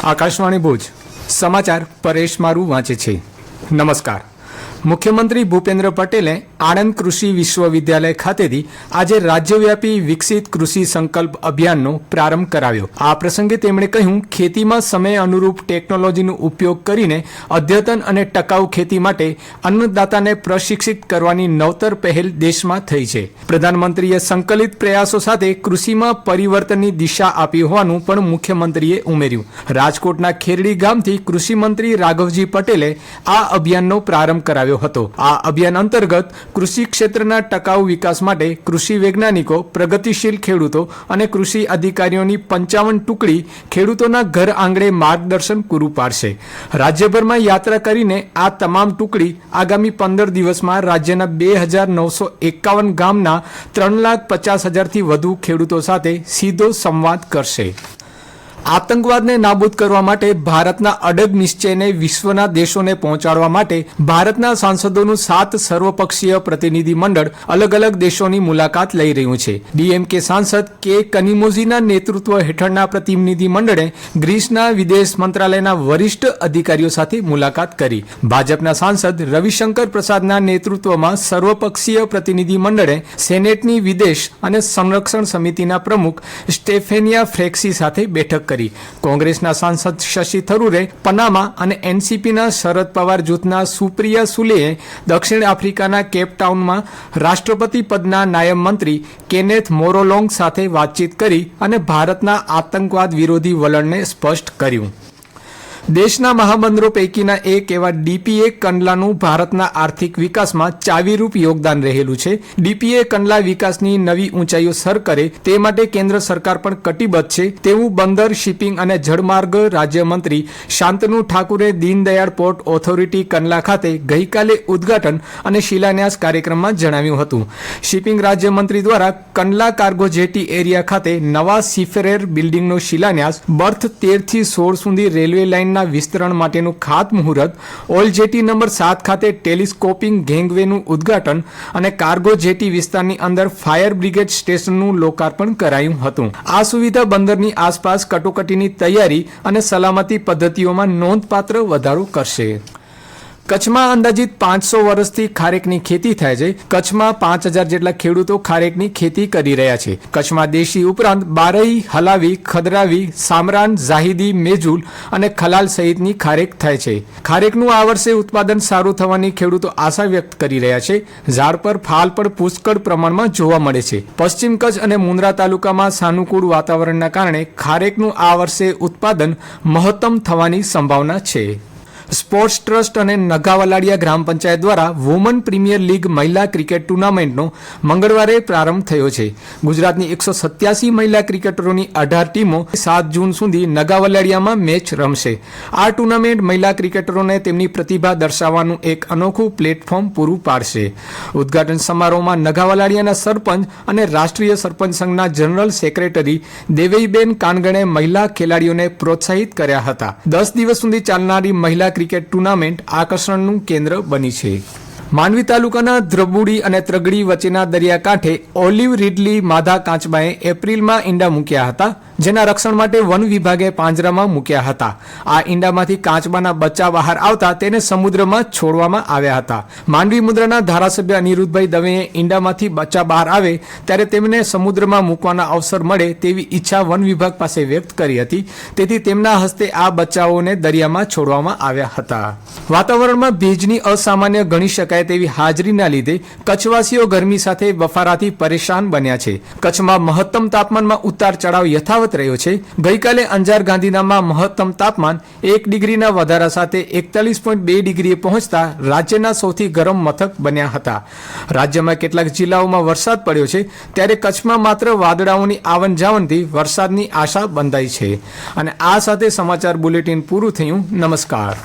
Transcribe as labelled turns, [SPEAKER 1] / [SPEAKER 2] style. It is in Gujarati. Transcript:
[SPEAKER 1] આકાશવાણી ભુજ સમાચાર પરેશ મારું વાંચે છે। નમસ્કાર। મુખ્યમંત્રી ભૂપેન્દ્ર પટેલે આણંદ કૃષિ વિશ્વવિદ્યાલય ખાતેથી આજે રાજ્યવ્યાપી વિકસિત કૃષિ સંકલ્પ અભિયાનનો પ્રારંભ કરાવ્યો। આ પ્રસંગે તેમણે કહ્યું, ખેતીમાં સમય અનુરૂપ ટેકનોલોજીનો ઉપયોગ કરીને અદ્યતન અને ટકાઉ ખેતી માટે અન્નદાતાને પ્રશિક્ષિત કરવાની નવતર પહેલ દેશમાં થઈ છે। પ્રધાનમંત્રીએ સંકલિત પ્રયાસો સાથે કૃષિમાં પરિવર્તનની દિશા આપી હોવાનું પણ મુખ્યમંત્રીએ ઉમેર્યું। રાજકોટના ખેરડી ગામથી કૃષિમંત્રી રાઘવજી પટેલે આ અભિયાનનો પ્રારંભ કરાવ્યો હતો। આ અભિયાન અંતર્ગત કૃષિ ક્ષેત્રના ટકાઉ વિકાસ માટે કૃષિ વૈજ્ઞાનિકો, પ્રગતિશીલ ખેડૂતો અને કૃષિ અધિકારીઓની 55 ટુકડી ખેડૂતોના ઘર આંગણે માર્ગદર્શન પૂરું પાડશે। રાજ્યભરમાં યાત્રા કરીને આ તમામ ટુકડી આગામી 15 દિવસમાં રાજ્યના 2951 ગામના 3,50,000થી વધુ ખેડૂતો સાથે સીધો સંવાદ કરશે। આતંકવાદને નાબૂદ કરવા માટે ભારતના અડગ નિશ્ચયને વિશ્વના દેશોને પહોંચાડવા માટે ભારતના સાંસદોનું 7 સર્વપક્ષીય પ્રતિનિધિ મંડળ અલગ અલગ દેશોની મુલાકાત લઈ રહ્યું છે। ડીએમકે સાંસદ કે કનિમોઝીના નેતૃત્વ હેઠળના પ્રતિનિધિ મંડળે ગ્રીસના વિદેશ મંત્રાલયના વરિષ્ઠ અધિકારીઓ સાથે મુલાકાત કરી। ભાજપના સાંસદ રવિશંકર પ્રસાદના નેતૃત્વમાં સર્વપક્ષીય પ્રતિનિધિ મંડળે સેનેટની વિદેશ અને સંરક્ષણ સમિતિના પ્રમુખ સ્ટેફેનિયા ફ્રેક્સી સાથે બેઠક કરી। કોંગ્રેસના સાંસદ શશી થરૂરે પનામા અને એનસીપીના શરદ પવાર જૂથના સુપ્રિયા સુલેએ દક્ષિણ આફ્રિકાના કેપટાઉનમાં રાષ્ટ્રપતિ પદના નાયબ મંત્રી કેનેથ મોરોલોંગ સાથે વાતચીત કરી અને ભારતના આતંકવાદ વિરોધી વલણને સ્પષ્ટ કર્યું। દેશના મહાબંદરો પૈકીના એક એવા ડીપીએ કંડલાનું ભારતના આર્થિક વિકાસમાં ચાવીરૂપ યોગદાન રહેલું છે। ડીપીએ કંડલા વિકાસની નવી ઊંચાઈઓ સર કરે તે માટે કેન્દ્ર સરકાર પણ કટિબદ્ધ છે તેવું બંદર, શિપિંગ અને જળમાર્ગ રાજ્યમંત્રી શાંતનુ ઠાકુરે દીનદયાળ પોર્ટ ઓથોરિટી કંડલા ખાતે ગઈકાલે ઉદ્ઘાટન અને શિલાન્યાસ કાર્યક્રમમાં જણાવ્યું હતું। શિપિંગ રાજ્યમંત્રી દ્વારા કંડલા કાર્ગો જેટી એરિયા ખાતે નવા સીફેરેર બિલ્ડિંગનો શિલાન્યાસ, બર્થ 13 થી 16 સુધી રેલવે લાઇન વિસ્તરણ માટેનું ખાતમુહૂર્ત, ઓલ જેટી નંબર 7 ખાતે ટેલિસ્કોપિંગ ગેંગવેનું ઉદ્ઘાટન અને કાર્ગો જેટી વિસ્તારની અંદર ફાયર બ્રિગેડ સ્ટેશનનું લોકાર્પણ કરાયું હતું। આ સુવિધા બંદરની આસપાસ કટોકટીની તૈયારી અને સલામતી પદ્ધતિઓમાં નોંધપાત્ર વધારો કરશે। કચ્છમાં અંદાજિત 500 વર્ષથી ખારેકની ખેતી થાય છે। કચ્છમાં 5000 જેટલા ખેડૂતો ખારેકની ખેતી કરી રહ્યા છે। કચ્છમાં દેશી ઉપરાંત બારઈ, હલાવી, ખદરાવી, સામરાન, ઝાહિદી, મેજુલ અને ખલાલ સહિતની ખારેક થાય છે। ખારેકનું આ વર્ષે ઉત્પાદન સારું થવાની ખેડૂતો આશા વ્યક્ત કરી રહ્યા છે। ઝાડ પર ફાલ પણ પુષ્કળ પ્રમાણમાં જોવા મળે છે। પશ્ચિમ કચ્છ અને મુન્દ્રા તાલુકામાં સાનુકૂળ વાતાવરણના કારણે ખારેકનું આ વર્ષે ઉત્પાદન મહત્તમ થવાની સંભાવના છે। સ્પોર્ટ્સ ટ્રસ્ટ અને નગાવલાડિયા ગ્રામ પંચાયત દ્વારા વુમન પ્રીમિયર લીગ મહિલા ક્રિકેટ ટુર્નામેન્ટનો મંગળવારે પ્રારંભ થયો છે। ગુજરાતની 187 મહિલા ક્રિકેટરોની 18 ટીમો 7 જૂન સુધી નગાવલાડિયામાં મેચ રમશે। આ ટુર્નામેન્ટ મહિલા ક્રિકેટરોને તેમની પ્રતિભા દર્શાવવાનું એક અનોખું પ્લેટફોર્મ પૂરું પાડશે। ઉદ્ઘાટન સમારોહમાં નગાવલાડિયાના સરપંચ અને રાષ્ટ્રીય સરપંચ સંઘના જનરલ સેક્રેટરી દેવઈબેન કાનગણે મહિલા ખેલાડીઓને પ્રોત્સાહિત કર્યા હતા। 10 દિવસ સુધી ચાલનારી મહિલા ક્રિકેટ ટુર્નામેન્ટ આકર્ષણનું કેન્દ્ર બની છે। માંડવી તાલુકાના ધ્રબુડી અને ત્રગડી વચ્ચેના દરિયાકાંઠે ઓલિવ રીડલી માદા કાચબાએ એપ્રિલમાં ઈંડા મૂક્યા હતા, જેના રક્ષણ માટે વન વિભાગે પાંજરામાં મૂક્યા હતા। આ ઈંડામાંથી કાચબાના બચ્ચા બહાર આવતા તેને સમુદ્રમાં છોડવામાં આવ્યા હતા। માંડવી મુદ્રાના ધારાસભ્ય અનિરુદ્ધભાઈ દવેએ ઈંડામાંથી બચ્ચા બહાર આવે ત્યારે તેમને સમુદ્રમાં મૂકવાના અવસર મળે તેવી ઈચ્છા વન વિભાગ પાસે વ્યક્ત કરી હતી, તેથી તેમના હસ્તે આ બચ્ચાઓને દરિયામાં છોડવામાં આવ્યા હતા। વાતાવરણમાં ભેજની અસામાન્ય ગણી શકાય તેવી હાજરીના લીધે કચ્છવાસીઓ ગરમી સાથે બફારાથી પરેશાન બન્યા છે। કચ્છમાં મહત્તમ તાપમાનમાં ઉતાર ચઢાવ યથાવત રહ્યો છે। ગઈકાલે અંજાર ગાંધીધામમાં મહત્તમ તાપમાન 1 ડિગ્રીના વધારા સાથે 41.2 ડિગ્રીએ પહોંચતા રાજ્યના સૌથી ગરમ મથક બન્યા હતા। રાજ્યમાં કેટલાક જિલ્લાઓમાં વરસાદ પડ્યો છે, ત્યારે કચ્છમાં માત્ર વાદળાઓની આવન જાવનથી વરસાદની આશા બંધાઈ છે। અને આ સાથે સમાચાર બુલેટિન પૂરું થયું। નમસ્કાર।